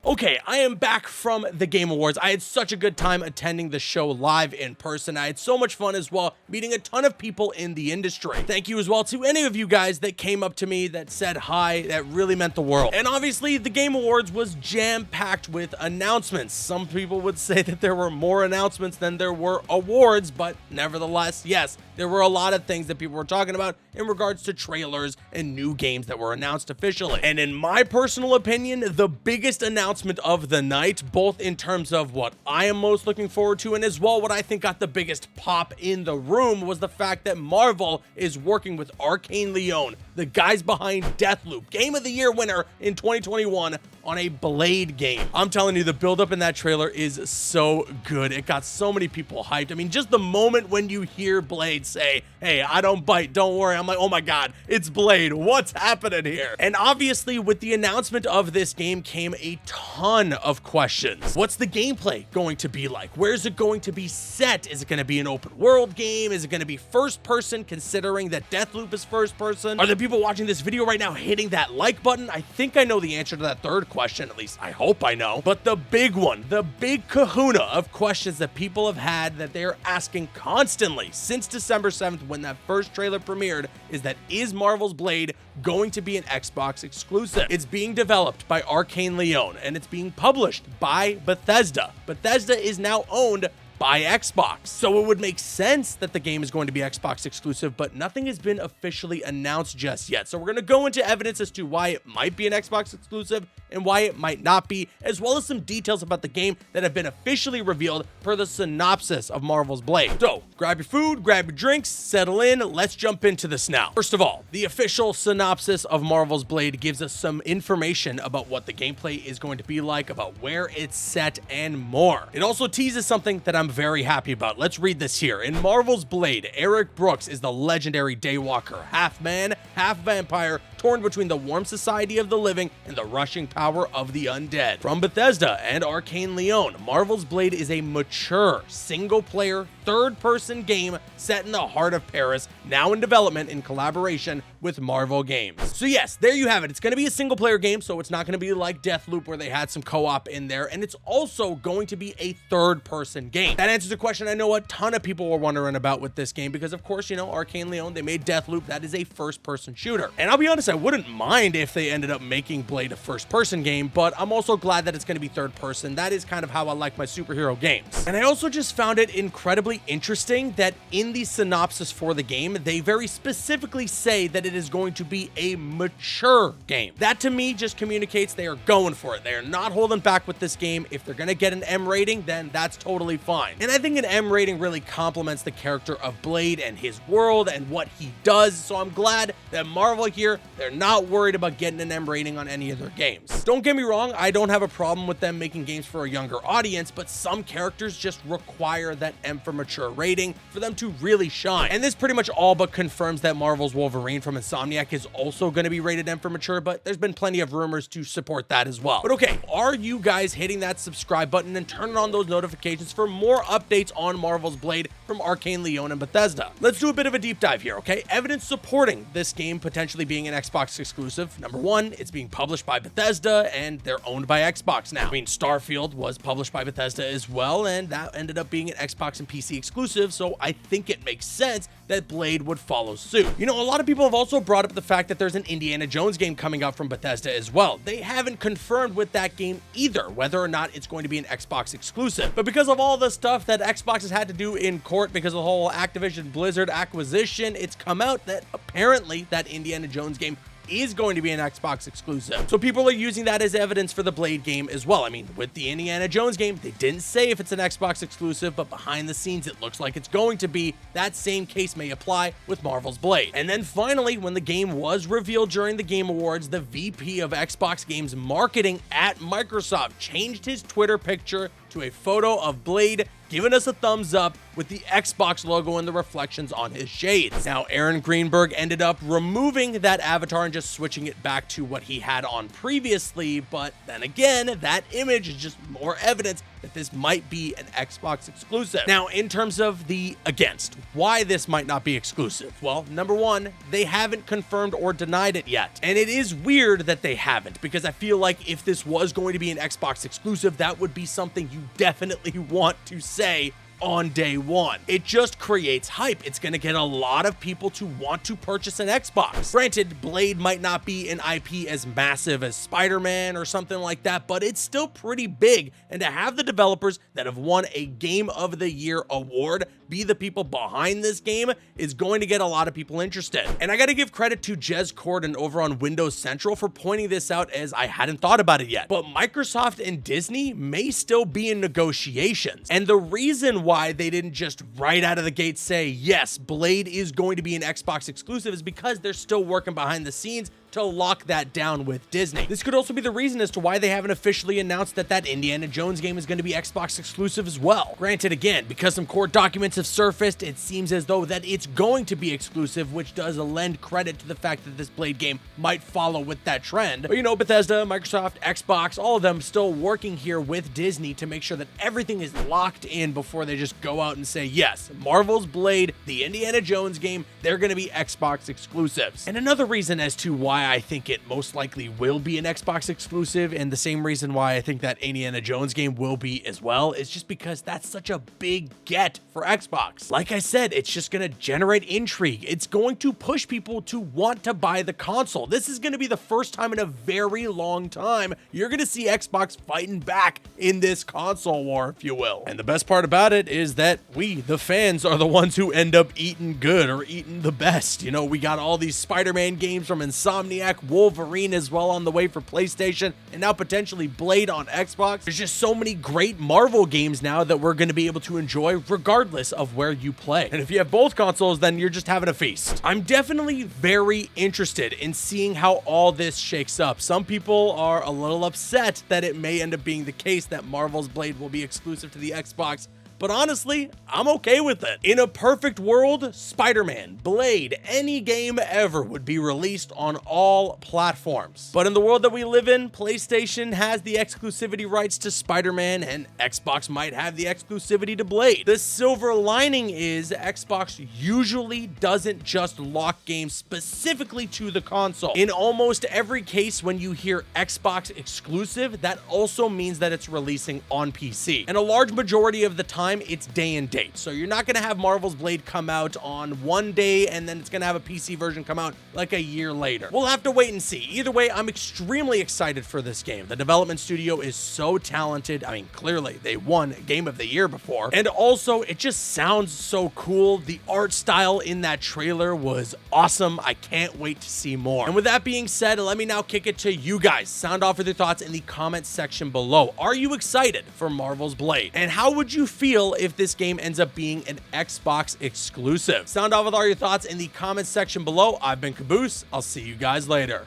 Okay, I am back from the Game Awards. I had such a good time attending the show live in person. I had so much fun as well, meeting a ton of people in the industry. Thank you as well to any of you guys that came up to me, that said hi, that really meant the world. And obviously, the Game Awards was jam-packed with announcements. Some people would say that there were more announcements than there were awards, but nevertheless, yes, there were a lot of things that people were talking about in regards to trailers and new games that were announced officially. And in my personal opinion, the biggest announcement of the night, both in terms of what I am most looking forward to and as well what I think got the biggest pop in the room, was the fact that Marvel is working with Arkane Lyon, the guys behind Deathloop, Game of the Year winner in 2021, on a Blade game. I'm telling you, the buildup in that trailer is so good. It got so many people hyped. I mean, just the moment when you hear Blade say, "Hey, I don't bite, don't worry," I'm like, oh my god, it's Blade. What's happening here? And obviously, with the announcement of this game came a ton of questions. What's the gameplay going to be like? Where is it going to be set? Is it going to be an open world game? Is it going to be first person, considering that Deathloop is first person? Are the people watching this video right now hitting that like button? I think I know the answer to that third question, at least I hope I know. But the big one, the big kahuna of questions that people have had, that they're asking constantly since December 7th when that first trailer premiered, is that, is Marvel's Blade going to be an Xbox exclusive? It's being developed by Arkane Lyon and it's being published by Bethesda. Bethesda is now owned by Xbox, so it would make sense that the game is going to be Xbox exclusive, but nothing has been officially announced just yet. So we're going to go into evidence as to why it might be an Xbox exclusive and why it might not be, as well as some details about the game that have been officially revealed per the synopsis of Marvel's Blade. So grab your food, grab your drinks, settle in, let's jump into this now. First of all, the official synopsis of Marvel's Blade gives us some information about what the gameplay is going to be like, about where it's set, and more. It also teases something that I'm very happy about. Let's read this here. In Marvel's Blade, Eric Brooks is the legendary Daywalker, half man, half vampire, torn between the warm society of the living and the rushing power of the undead. From Bethesda and Arkane Lyon, Marvel's Blade is a mature, single-player, third-person game set in the heart of Paris, now in development in collaboration with Marvel Games. So yes, there you have it. It's going to be a single-player game, so it's not going to be like Deathloop where they had some co-op in there, and it's also going to be a third-person game. That answers a question I know a ton of people were wondering about with this game, because of course, you know, Arkane Lyon, they made Deathloop. That is a first-person shooter. And I'll be honest, I wouldn't mind if they ended up making Blade a first-person game, but I'm also glad that it's going to be third-person. That is kind of how I like my superhero games. And I also just found it incredibly interesting that in the synopsis for the game, they very specifically say that it is going to be a mature game. That to me just communicates they are going for it. They are not holding back with this game. If they're going to get an M rating, then that's totally fine. And I think an M rating really complements the character of Blade and his world and what he does. So I'm glad that Marvel here, they're not worried about getting an M rating on any of their games. Don't get me wrong, I don't have a problem with them making games for a younger audience, but some characters just require that M for mature rating for them to really shine. And this pretty much all but confirms that Marvel's Wolverine from Insomniac is also going to be rated M for mature, but there's been plenty of rumors to support that as well. But okay, are you guys hitting that subscribe button and turning on those notifications for more updates on Marvel's Blade from Arkane Lyon and Bethesda? Let's do a bit of a deep dive here, okay? Evidence supporting this game potentially being an Xbox exclusive. Number one, it's being published by Bethesda and they're owned by Xbox now. I mean, Starfield was published by Bethesda as well, and that ended up being an Xbox and PC exclusive, so I think it makes sense that Blade would follow suit. You know, a lot of people have also brought up the fact that there's an Indiana Jones game coming out from Bethesda as well. They haven't confirmed with that game either whether or not it's going to be an Xbox exclusive. But because of all the stuff that Xbox has had to do in court because of the whole Activision Blizzard acquisition, it's come out that apparently that Indiana Jones game is going to be an Xbox exclusive. So people are using that as evidence for the Blade game as well. I mean, with the Indiana Jones game, they didn't say if it's an Xbox exclusive, but behind the scenes, it looks like it's going to be. That same case may apply with Marvel's Blade. And then finally, when the game was revealed during the Game Awards, the VP of Xbox Games Marketing at Microsoft changed his Twitter picture to a photo of Blade giving us a thumbs up with the Xbox logo and the reflections on his shades. Now, Aaron Greenberg ended up removing that avatar and just switching it back to what he had on previously, but then again, that image is just more evidence that this might be an Xbox exclusive. Now, in terms of the against, why this might not be exclusive? Well, number one, they haven't confirmed or denied it yet. And it is weird that they haven't, because I feel like if this was going to be an Xbox exclusive, that would be something you definitely want to say on day one. It just creates hype. It's going to get a lot of people to want to purchase an Xbox. Granted, Blade might not be an IP as massive as Spider-Man or something like that, but it's still pretty big. And to have the developers that have won a Game of the Year award be the people behind this game is going to get a lot of people interested. And I got to give credit to Jez Corden over on Windows Central for pointing this out, as I hadn't thought about it yet. But Microsoft and Disney may still be in negotiations. And the reason why they didn't just right out of the gate say, yes, Blade is going to be an Xbox exclusive is because they're still working behind the scenes to lock that down with Disney. This could also be the reason as to why they haven't officially announced that Indiana Jones game is going to be Xbox exclusive as well. Granted, again, because some court documents have surfaced, it seems as though that it's going to be exclusive, which does lend credit to the fact that this Blade game might follow with that trend. But you know, Bethesda, Microsoft, Xbox, all of them still working here with Disney to make sure that everything is locked in before they just go out and say, yes, Marvel's Blade, the Indiana Jones game, they're going to be Xbox exclusives. And another reason as to why I think it most likely will be an Xbox exclusive, and the same reason why I think that Indiana Jones game will be as well, is just because that's such a big get for Xbox. Like I said, it's just going to generate intrigue. It's going to push people to want to buy the console. This is going to be the first time in a very long time you're going to see Xbox fighting back in this console war, if you will. And the best part about it is that we, the fans, are the ones who end up eating good or eating the best. You know, we got all these Spider-Man games from Insomniac, Wolverine as well on the way for PlayStation, and now potentially Blade on Xbox. There's just so many great Marvel games now that we're going to be able to enjoy regardless of where you play. And if you have both consoles, then you're just having a feast. I'm definitely very interested in seeing how all this shakes up. Some people are a little upset that it may end up being the case that Marvel's Blade will be exclusive to the Xbox, but honestly, I'm okay with it. In a perfect world, Spider-Man, Blade, any game ever would be released on all platforms. But in the world that we live in, PlayStation has the exclusivity rights to Spider-Man, and Xbox might have the exclusivity to Blade. The silver lining is Xbox usually doesn't just lock games specifically to the console. In almost every case, when you hear Xbox exclusive, that also means that it's releasing on PC. And a large majority of the time, it's day and date. So you're not going to have Marvel's Blade come out on one day and then it's going to have a PC version come out like a year later. We'll have to wait and see. Either way, I'm extremely excited for this game. The development studio is so talented. I mean, clearly they won Game of the Year before. And also, it just sounds so cool. The art style in that trailer was awesome. I can't wait to see more. And with that being said, let me now kick it to you guys. Sound off with your thoughts in the comment section below. Are you excited for Marvel's Blade? And how would you feel if this game ends up being an Xbox exclusive? Sound off with all your thoughts in the comments section below. I've been Caboose. I'll see you guys later.